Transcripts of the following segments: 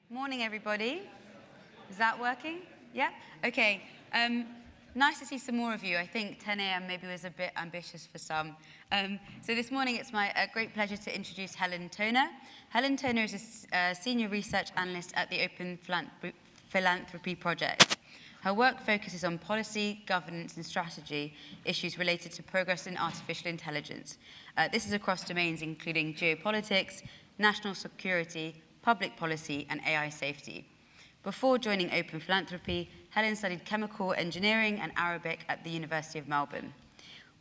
Morning, everybody. Is that working? Yeah? Okay. Nice to see some more of you. I think 10 a.m. maybe was a bit ambitious for some. So this morning, it's my great pleasure to introduce Helen Toner. Helen Toner is a senior research analyst at the Open Philanthropy Project. Her work focuses on policy, governance, and strategy issues related to progress in artificial intelligence. This is across domains including geopolitics, national security, public policy, and AI safety. Before joining Open Philanthropy, Helen studied chemical engineering and Arabic at the University of Melbourne.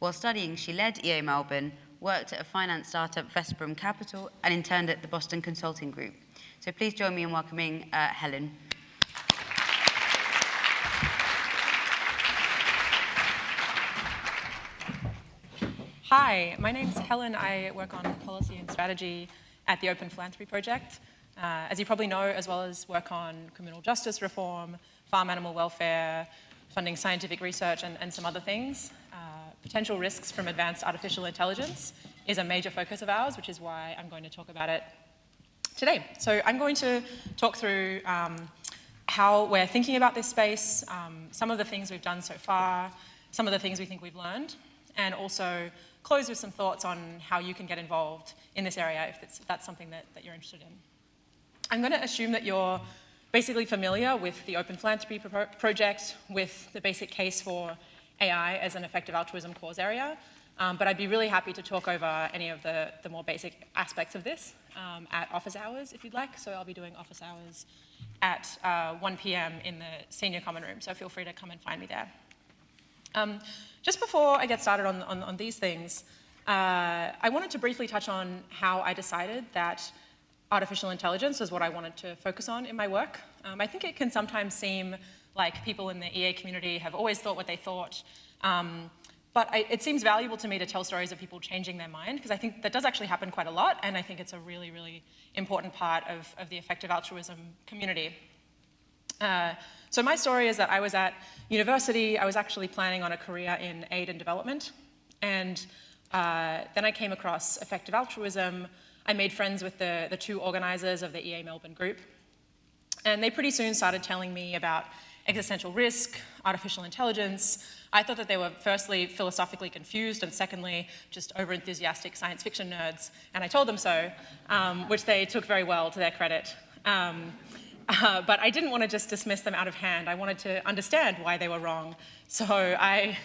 While studying, she led EA Melbourne, worked at a finance startup, Vesperum Capital, and interned at the Boston Consulting Group. So please join me in welcoming Helen. Hi, my name's Helen. I work on policy and strategy at the Open Philanthropy Project. As you probably know, as well as work on criminal justice reform, farm animal welfare, funding scientific research, and some other things. Potential risks from advanced artificial intelligence is a major focus of ours, which is why I'm going to talk about it today. So I'm going to talk through how we're thinking about this space, some of the things we've done so far, some of the things we think we've learned, and also close with some thoughts on how you can get involved in this area if that's something that you're interested in. I'm going to assume that you're basically familiar with the Open Philanthropy Project, with the basic case for AI as an effective altruism cause area, but I'd be really happy to talk over any of the more basic aspects of this at office hours, if you'd like. So I'll be doing office hours at 1 p.m. in the senior common room, so feel free to come and find me there. Just before I get started on these things, I wanted to briefly touch on how I decided that artificial intelligence is what I wanted to focus on in my work. I think it can sometimes seem like people in the EA community have always thought what they thought, but it seems valuable to me to tell stories of people changing their mind, because I think that does actually happen quite a lot, and I think it's a really, really important part of the effective altruism community. So my story is that I was at university. I was actually planning on a career in aid and development, and then I came across effective altruism. I made friends with the two organizers of the EA Melbourne group, and they pretty soon started telling me about existential risk, artificial intelligence. I thought that they were firstly philosophically confused, and secondly just overenthusiastic science fiction nerds, and I told them so, which they took very well to their credit. But I didn't want to just dismiss them out of hand. I wanted to understand why they were wrong. So I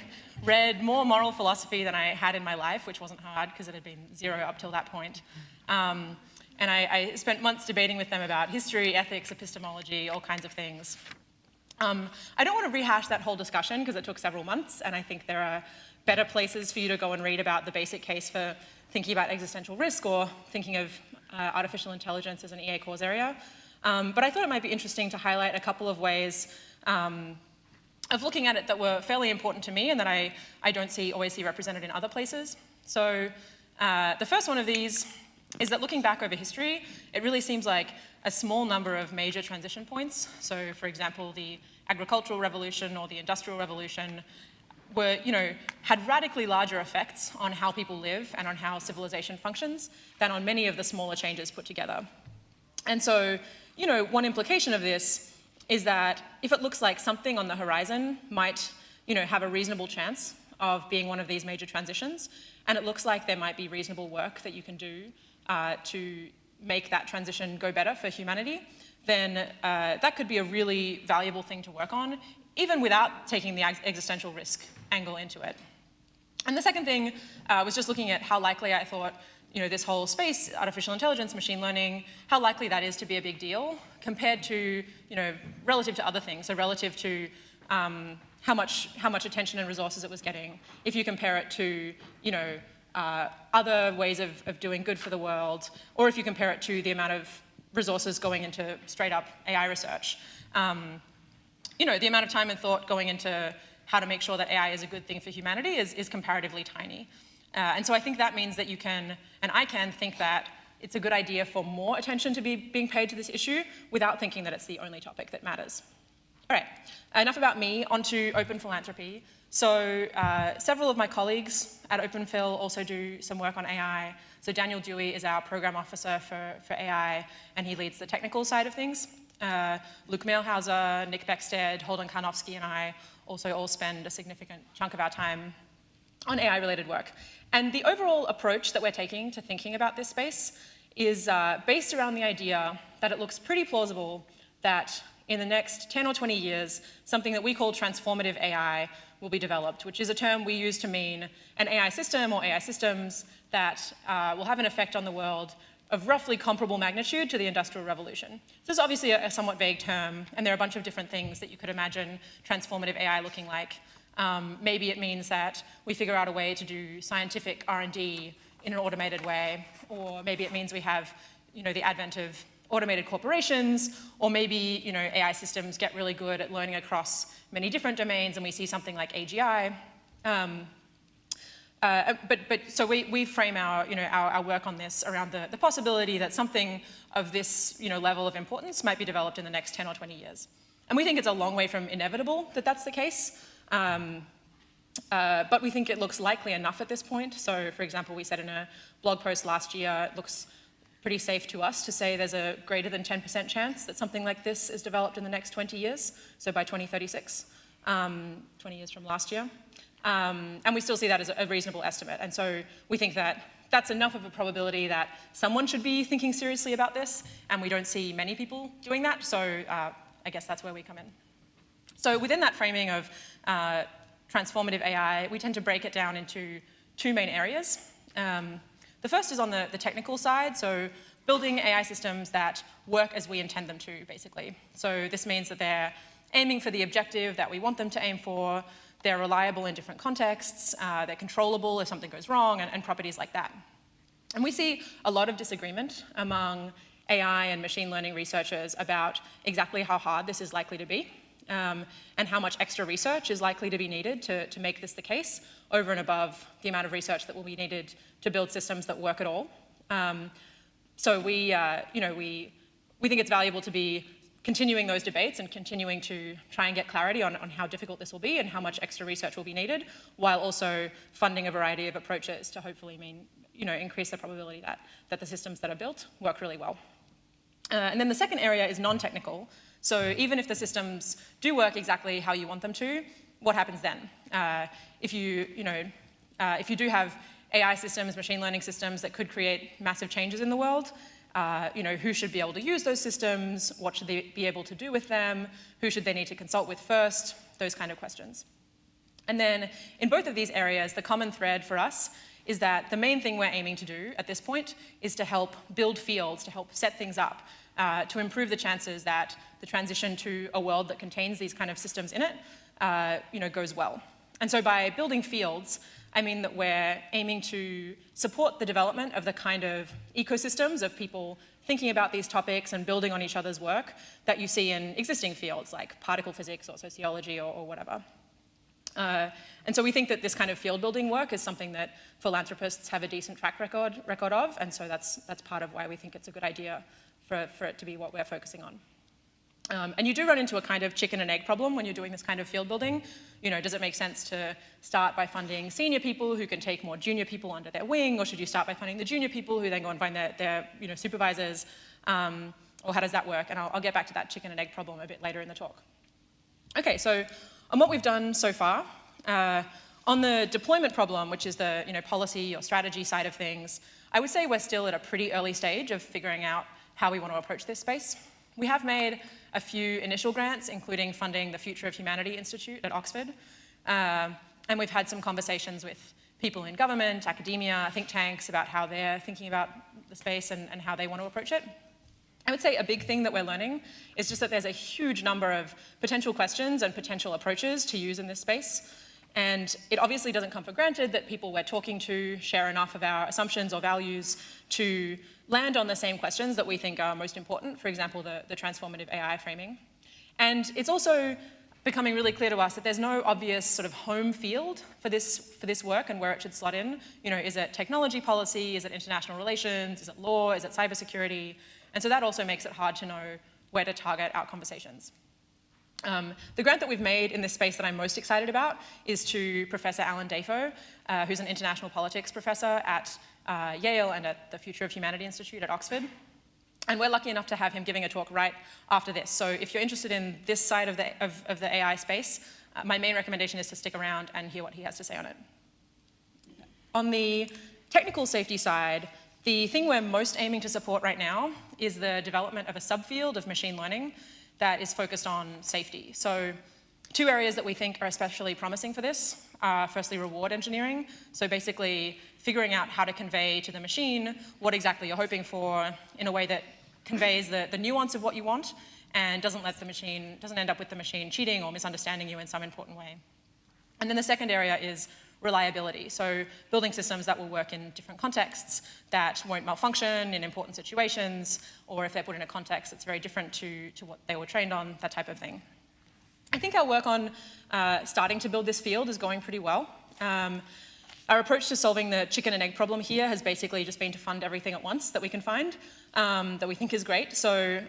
read more moral philosophy than I had in my life, which wasn't hard because it had been zero up till that point. And I spent months debating with them about history, ethics, epistemology, all kinds of things. I don't want to rehash that whole discussion because it took several months, and I think there are better places for you to go and read about the basic case for thinking about existential risk or thinking of artificial intelligence as an EA cause area. But I thought it might be interesting to highlight a couple of ways of looking at it that were fairly important to me and that I don't always see represented in other places. So the first one of these is that looking back over history, it really seems like a small number of major transition points. So for example, the agricultural revolution or the industrial revolution were, had radically larger effects on how people live and on how civilization functions than on many of the smaller changes put together. And so, one implication of this is that if it looks like something on the horizon might, have a reasonable chance of being one of these major transitions, and it looks like there might be reasonable work that you can do to make that transition go better for humanity, then that could be a really valuable thing to work on, even without taking the existential risk angle into it. And the second thing was just looking at how likely I thought this whole space, artificial intelligence, machine learning, how likely that is to be a big deal compared to, relative to other things. So relative to how much attention and resources it was getting. If you compare it to, other ways of doing good for the world, or if you compare it to the amount of resources going into straight up AI research. The amount of time and thought going into how to make sure that AI is a good thing for humanity is comparatively tiny. And so I think that means that you can, and I can, think that it's a good idea for more attention to be being paid to this issue without thinking that it's the only topic that matters. All right, enough about me, onto Open Philanthropy. So several of my colleagues at Open Phil also do some work on AI. So Daniel Dewey is our program officer for AI, and he leads the technical side of things. Luke Mailhauser, Nick Beckstead, Holden Karnofsky, and I also all spend a significant chunk of our time on AI-related work. And the overall approach that we're taking to thinking about this space is based around the idea that it looks pretty plausible that in the next 10 or 20 years, something that we call transformative AI will be developed, which is a term we use to mean an AI system or AI systems that will have an effect on the world of roughly comparable magnitude to the Industrial Revolution. So this is obviously a somewhat vague term, and there are a bunch of different things that you could imagine transformative AI looking like. Maybe it means that we figure out a way to do scientific R&D in an automated way, or maybe it means we have, the advent of automated corporations, or maybe, AI systems get really good at learning across many different domains, and we see something like AGI. So we frame our work on this around the possibility that something of this level of importance might be developed in the next 10 or 20 years. And we think it's a long way from inevitable that that's the case. But we think it looks likely enough at this point. So, for example, we said in a blog post last year, it looks pretty safe to us to say there's a greater than 10% chance that something like this is developed in the next 20 years, so by 2036, 20 years from last year. And we still see that as a reasonable estimate. And so we think that that's enough of a probability that someone should be thinking seriously about this, and we don't see many people doing that, so I guess that's where we come in. So within that framing of transformative AI, we tend to break it down into two main areas. The first is on the technical side, so building AI systems that work as we intend them to, basically. So this means that they're aiming for the objective that we want them to aim for, they're reliable in different contexts, they're controllable if something goes wrong, and properties like that. And we see a lot of disagreement among AI and machine learning researchers about exactly how hard this is likely to be, and how much extra research is likely to be needed to make this the case, over and above the amount of research that will be needed to build systems that work at all. So we think it's valuable to be continuing those debates and continuing to try and get clarity on how difficult this will be and how much extra research will be needed, while also funding a variety of approaches to hopefully increase the probability that the systems that are built work really well. And then the second area is non-technical. So even if the systems do work exactly how you want them to, what happens then? If you do have AI systems, machine learning systems that could create massive changes in the world, who should be able to use those systems? What should they be able to do with them? Who should they need to consult with first? Those kind of questions. And then in both of these areas, the common thread for us is that the main thing we're aiming to do at this point is to help build fields, to help set things up, to improve the chances that the transition to a world that contains these kind of systems in it, goes well. And so by building fields, I mean that we're aiming to support the development of the kind of ecosystems of people thinking about these topics and building on each other's work that you see in existing fields like particle physics or sociology or whatever. And so we think that this kind of field building work is something that philanthropists have a decent track record of, and so that's part of why we think it's a good idea for it to be what we're focusing on. And you do run into a kind of chicken and egg problem when you're doing this kind of field building. Does it make sense to start by funding senior people who can take more junior people under their wing, or should you start by funding the junior people who then go and find their supervisors, or how does that work? And I'll get back to that chicken and egg problem a bit later in the talk. Okay, so on what we've done so far, on the deployment problem, which is the policy or strategy side of things, I would say we're still at a pretty early stage of figuring out how we want to approach this space. We have made a few initial grants, including funding the Future of Humanity Institute at Oxford. And we've had some conversations with people in government, academia, think tanks about how they're thinking about the space and how they want to approach it. I would say a big thing that we're learning is just that there's a huge number of potential questions and potential approaches to use in this space. And it obviously doesn't come for granted that people we're talking to share enough of our assumptions or values to land on the same questions that we think are most important, for example, the transformative AI framing. And it's also becoming really clear to us that there's no obvious sort of home field for this work and where it should slot in. Is it technology policy? Is it international relations? Is it law? Is it cybersecurity? And so that also makes it hard to know where to target our conversations. The grant that we've made in this space that I'm most excited about is to Professor Alan Dafoe, who's an international politics professor at Yale and at the Future of Humanity Institute at Oxford. And we're lucky enough to have him giving a talk right after this. So if you're interested in this side of the AI space, my main recommendation is to stick around and hear what he has to say on it. On the technical safety side, the thing we're most aiming to support right now is the development of a subfield of machine learning that is focused on safety. So two areas that we think are especially promising for this are firstly reward engineering. So basically figuring out how to convey to the machine what exactly you're hoping for in a way that conveys the nuance of what you want and doesn't end up with the machine cheating or misunderstanding you in some important way. And then the second area is reliability. So building systems that will work in different contexts, that won't malfunction in important situations, or if they're put in a context that's very different to what they were trained on, that type of thing. I think our work on starting to build this field is going pretty well. Our approach to solving the chicken and egg problem here has basically just been to fund everything at once that we can find, that we think is great. So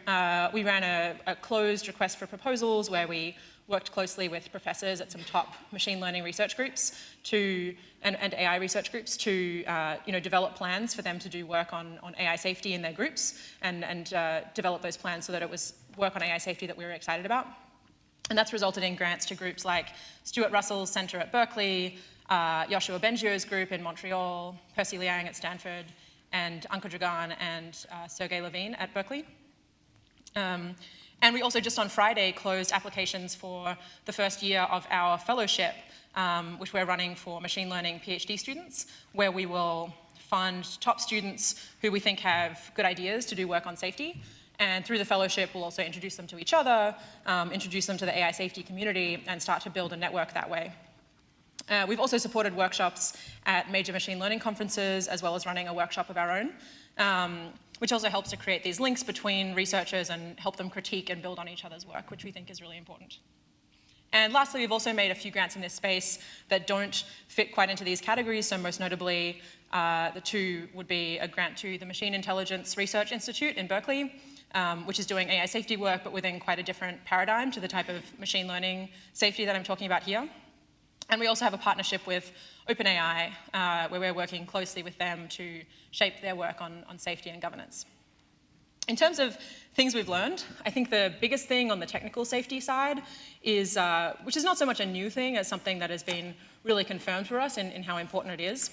we ran a closed request for proposals where we worked closely with professors at some top machine learning research groups and AI research groups to develop plans for them to do work on AI safety in their groups and develop those plans so that it was work on AI safety that we were excited about. And that's resulted in grants to groups like Stuart Russell's Center at Berkeley, Yoshua Bengio's group in Montreal, Percy Liang at Stanford, and Ankur Dragan and Sergey Levine at Berkeley. And we also just on Friday closed applications for the first year of our fellowship, which we're running for machine learning PhD students, where we will fund top students who we think have good ideas to do work on safety. And through the fellowship, we'll also introduce them to each other, introduce them to the AI safety community, and start to build a network that way. We've also supported workshops at major machine learning conferences, as well as running a workshop of our own, which also helps to create these links between researchers and help them critique and build on each other's work, which we think is really important. And lastly, we've also made a few grants in this space that don't fit quite into these categories. So most notably, the two would be a grant to the Machine Intelligence Research Institute in Berkeley, which is doing AI safety work, but within quite a different paradigm to the type of machine learning safety that I'm talking about here. And we also have a partnership with Open Ai, where we're working closely with them to shape their work on safety and governance. In terms of things we've learned, I think the biggest thing on the technical safety side is, which is not so much a new thing as something that has been really confirmed for us in how important it is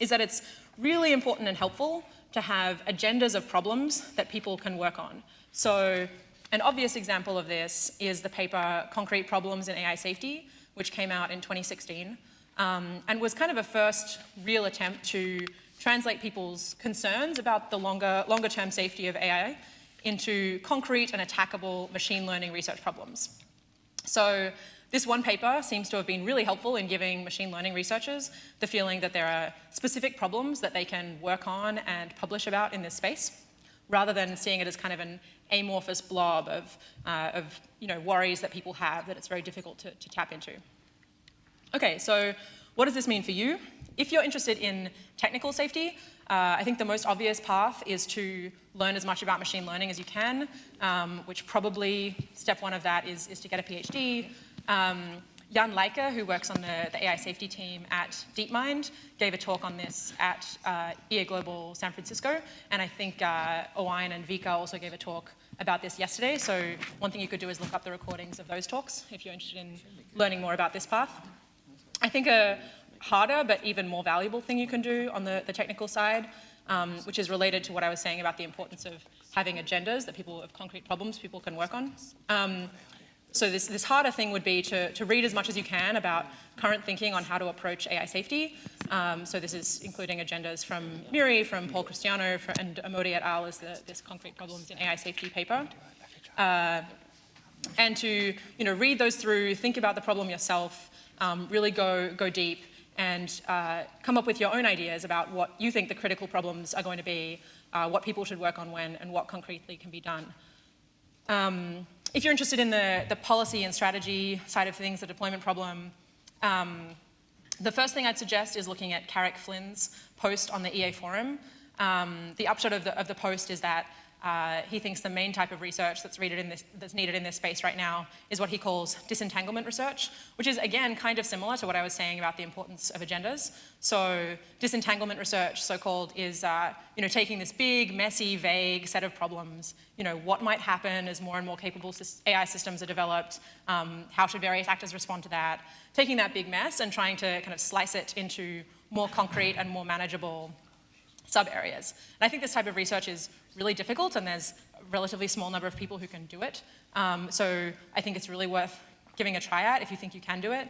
that it's really important and helpful to have agendas of problems that people can work on. So an obvious example of this is the paper Concrete Problems in AI Safety, which came out in 2016, and was kind of a first real attempt to translate people's concerns about the longer-term safety of AI into concrete and attackable machine learning research problems. So this one paper seems to have been really helpful in giving machine learning researchers the feeling that there are specific problems that they can work on and publish about in this space, rather than seeing it as kind of an amorphous blob of worries that people have that it's very difficult to tap into. Okay, so what does this mean for you? If you're interested in technical safety, I think the most obvious path is to learn as much about machine learning as you can, which probably step one of that is to get a PhD. Jan Leiker, who works on the AI safety team at DeepMind, gave a talk on this at EA Global San Francisco, and I think Owain and Vika also gave a talk about this yesterday, so one thing you could do is look up the recordings of those talks if you're interested in learning more about this path. I think a harder but even more valuable thing you can do on the technical side, which is related to what I was saying about the importance of having agendas that people have concrete problems people can work on. So this harder thing would be to read as much as you can about current thinking on how to approach AI safety. So this is including agendas from Miri, from Paul Cristiano, and Amodi et al. Is this Concrete Problems in AI Safety paper. And to read those through, think about the problem yourself, really go deep, and come up with your own ideas about what you think the critical problems are going to be, what people should work on when, and what concretely can be done. If you're interested in the policy and strategy side of things, the deployment problem, the first thing I'd suggest is looking at Carrick Flynn's post on the EA forum. The upshot of the post is that he thinks the main type of research that's needed in this space right now is what he calls disentanglement research, which is, again, kind of similar to what I was saying about the importance of agendas. So disentanglement research, so-called, is taking this big, messy, vague set of problems, what might happen as more and more capable AI systems are developed, how should various actors respond to that, taking that big mess and trying to kind of slice it into more concrete and more manageable sub-areas. And I think this type of research is really difficult, and there's a relatively small number of people who can do it. So I think it's really worth giving a try at. If you think you can do it,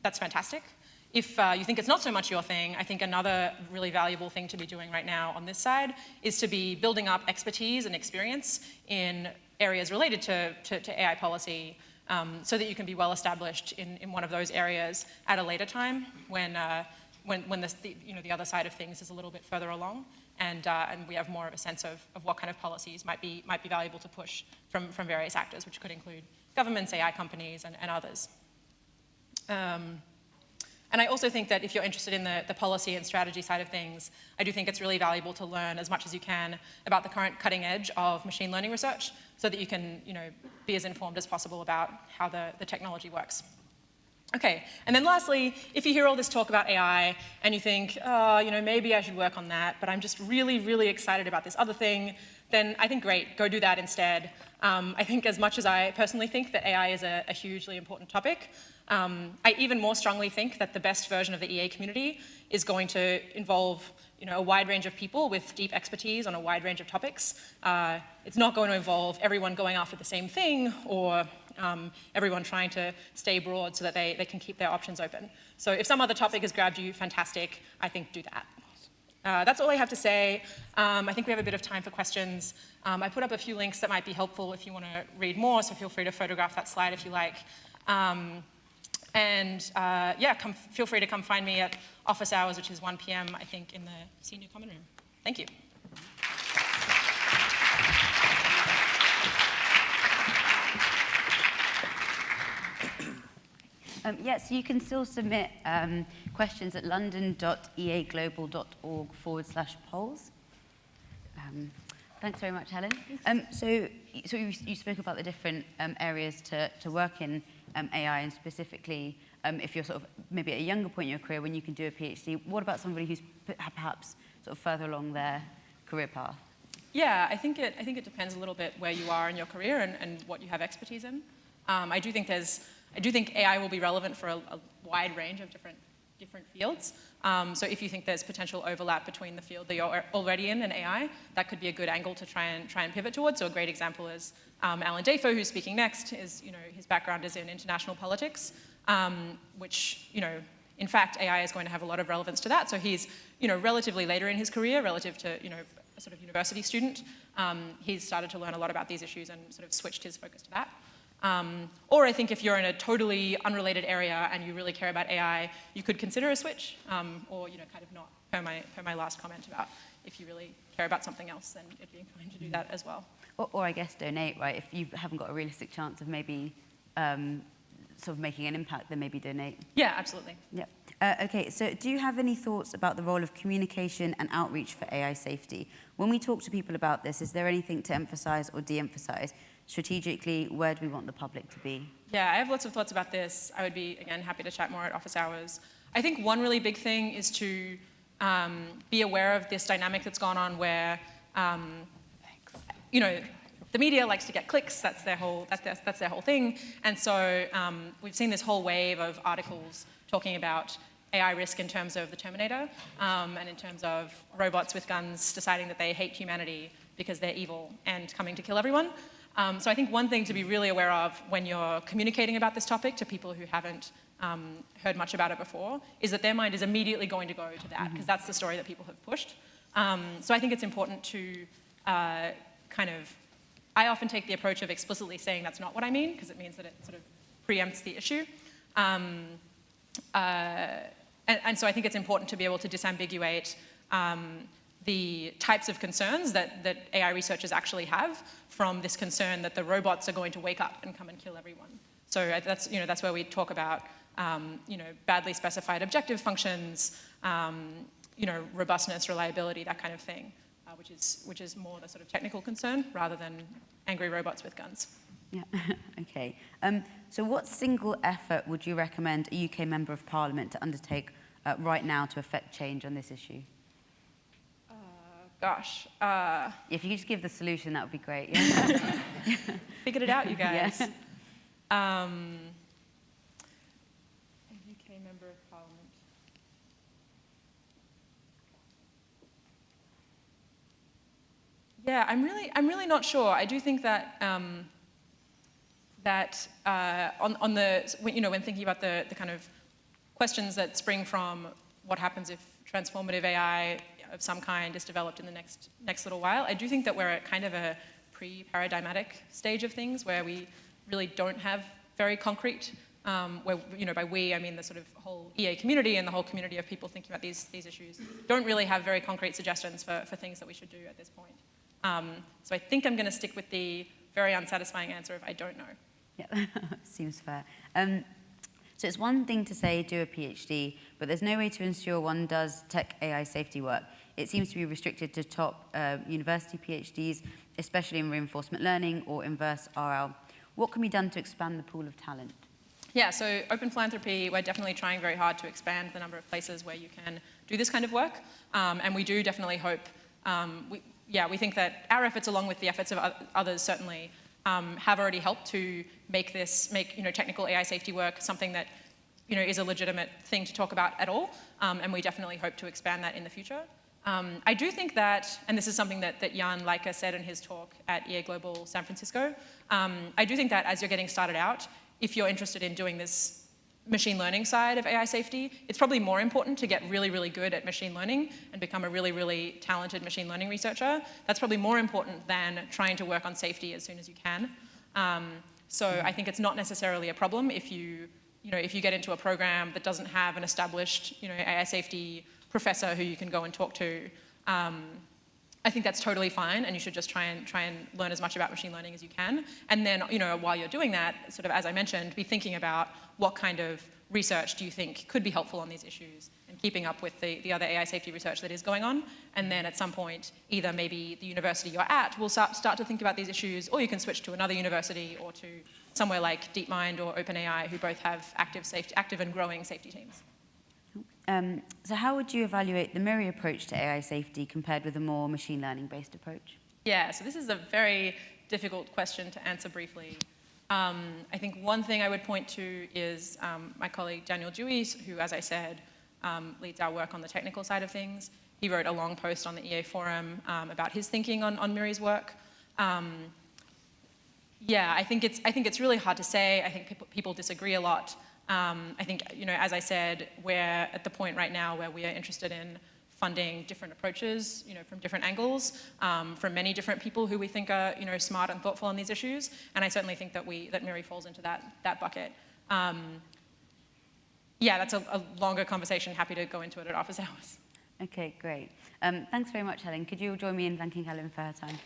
that's fantastic. If you think it's not so much your thing, I think another really valuable thing to be doing right now on this side is to be building up expertise and experience in areas related to AI policy, so that you can be well established in one of those areas at a later time when the other side of things is a little bit further along, and we have more of a sense of what kind of policies might be valuable to push from various actors, which could include governments, AI companies, and others. And I also think that if you're interested in the policy and strategy side of things, I do think it's really valuable to learn as much as you can about the current cutting edge of machine learning research, so that you can be as informed as possible about how the technology works. Okay, and then lastly, if you hear all this talk about AI and you think, oh, maybe I should work on that, but I'm just really, really excited about this other thing, then I think great, go do that instead. I think as much as I personally think that AI is a hugely important topic, I even more strongly think that the best version of the EA community is going to involve a wide range of people with deep expertise on a wide range of topics. It's not going to involve everyone going after the same thing, or everyone trying to stay broad so that they can keep their options open. So if some other topic has grabbed you, fantastic. I think do that. That's all I have to say. I think we have a bit of time for questions. I put up a few links that might be helpful if you want to read more, so feel free to photograph that slide if you like. Yeah, feel free to come find me at office hours, which is 1 p.m., I think, in the senior common room. Thank you. Yes, you can still submit questions at london.eaglobal.org/polls. Thanks very much, Helen. So you spoke about the different areas to work in AI, and specifically if you're sort of maybe at a younger point in your career when you can do a PhD. What about somebody who's perhaps sort of further along their career path? Yeah, I think it depends a little bit where you are in your career and what you have expertise in. I do think AI will be relevant for a wide range of different fields. So if you think there's potential overlap between the field that you're already in and AI, that could be a good angle to try and pivot towards. So a great example is Alan Dafoe, who's speaking next. His background is in international politics, which in fact AI is going to have a lot of relevance to that. So he's relatively later in his career relative to a sort of university student. He's started to learn a lot about these issues and sort of switched his focus to that. Or I think if you're in a totally unrelated area and you really care about AI, you could consider a switch, or kind of not, per my last comment about if you really care about something else, then it'd be fine to do that as well. Or I guess donate, right? If you haven't got a realistic chance of maybe sort of making an impact, then maybe donate. Yeah, absolutely. Yeah. Okay, so do you have any thoughts about the role of communication and outreach for AI safety? When we talk to people about this, is there anything to emphasize or de-emphasize? Strategically, where do we want the public to be? Yeah, I have lots of thoughts about this. I would be, again, happy to chat more at office hours. I think one really big thing is to be aware of this dynamic that's gone on where, the media likes to get clicks. That's their whole thing. And so we've seen this whole wave of articles talking about AI risk in terms of the Terminator, and in terms of robots with guns deciding that they hate humanity because they're evil and coming to kill everyone. So I think one thing to be really aware of when you're communicating about this topic to people who haven't heard much about it before is that their mind is immediately going to go to that, because that's the story that people have pushed. So I think it's important to I often take the approach of explicitly saying that's not what I mean, because it means that it sort of preempts the issue. And so I think it's important to be able to disambiguate the types of concerns that AI researchers actually have from this concern that the robots are going to wake up and come and kill everyone. So that's where we talk about badly specified objective functions, robustness, reliability, that kind of thing, which is more the sort of technical concern rather than angry robots with guns. Yeah, okay. So what single effort would you recommend a UK Member of Parliament to undertake right now to affect change on this issue? Gosh. If you could just give the solution, that would be great. Yeah. Figured it out, you guys. Yeah. A UK Member of Parliament. Yeah, I'm really not sure. I do think that on the, when thinking about the kind of questions that spring from what happens if transformative AI of some kind is developed in the next little while, I do think that we're at kind of a pre-paradigmatic stage of things where we really don't have very concrete, where, by we, I mean the sort of whole EA community and the whole community of people thinking about these issues, don't really have very concrete suggestions for things that we should do at this point. So I think I'm going to stick with the very unsatisfying answer of I don't know. Yeah, seems fair. So it's one thing to say do a PhD, but there's no way to ensure one does tech AI safety work. It seems to be restricted to top university PhDs, especially in reinforcement learning or inverse RL. What can be done to expand the pool of talent? Yeah, so Open Philanthropy, we're definitely trying very hard to expand the number of places where you can do this kind of work. And we do definitely hope, we think that our efforts, along with the efforts of others, certainly have already helped to make technical AI safety work something that is a legitimate thing to talk about at all. And we definitely hope to expand that in the future. I do think that, and this is something that Jan Leica said in his talk at EA Global San Francisco, I do think that as you're getting started out, if you're interested in doing this machine learning side of AI safety, it's probably more important to get really, really good at machine learning and become a really, really talented machine learning researcher. That's probably more important than trying to work on safety as soon as you can. So I think it's not necessarily a problem if you get into a program that doesn't have an established, AI safety professor who you can go and talk to. I think that's totally fine, and you should just try and learn as much about machine learning as you can. And then, while you're doing that, sort of as I mentioned, be thinking about what kind of research do you think could be helpful on these issues, and keeping up with the other AI safety research that is going on. And then at some point, either maybe the university you're at will start to think about these issues, or you can switch to another university or to somewhere like DeepMind or OpenAI, who both have active and growing safety teams. So how would you evaluate the MIRI approach to AI safety compared with a more machine learning-based approach? Yeah, so this is a very difficult question to answer briefly. I think one thing I would point to is my colleague Daniel Dewey, who, as I said, leads our work on the technical side of things. He wrote a long post on the EA forum about his thinking on MIRI's work. Yeah, I think it's really hard to say. I think people disagree a lot. I think, as I said, we're at the point right now where we are interested in funding different approaches, from different angles, from many different people who we think are, smart and thoughtful on these issues. And I certainly think that MIRI falls into that bucket. Yeah, that's a longer conversation. Happy to go into it at office hours. Okay, great. Thanks very much, Helen. Could you join me in thanking Helen for her time?